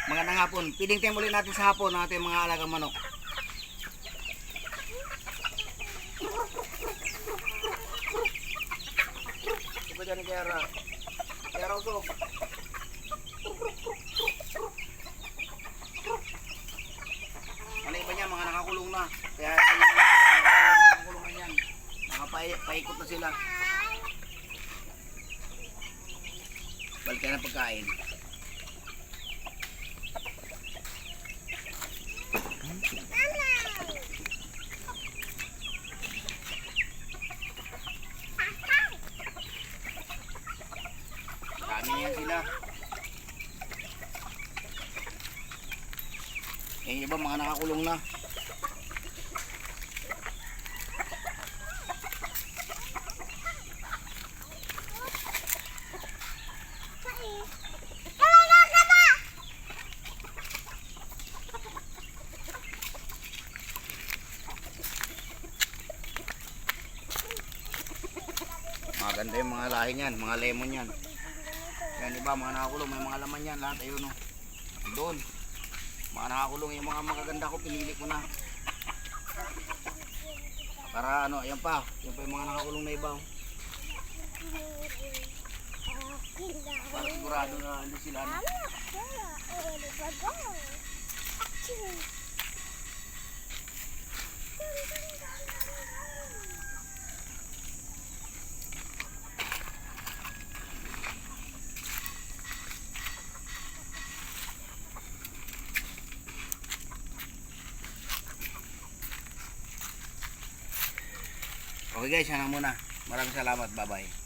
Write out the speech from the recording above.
Magandang hapon. Feeding time ulit natin sa hapon ng ating mga alagang manok. Ito dyan ni Kera. Kera usok. Ano iba niya, mga nakakulong na. Kaya nakakulungan yan. Paikot na sila. Balik ka ng pagkain. Dami yan sila. Eh, iba mga nakakulong na. Maganda yung mga lahi niyan, mga lemon yan. Yan iba, mga nakakulong, may mga laman yan, lahat ayun o. Doon. Mga nakakulong, yung mga magaganda ko, pinili ko na. Para ano, ayan pa. Yan pa yung mga nakakulong na iba o. Para sigurado na hindi sila ano. Okay guys, yan na muna. Maraming salamat. Bye bye.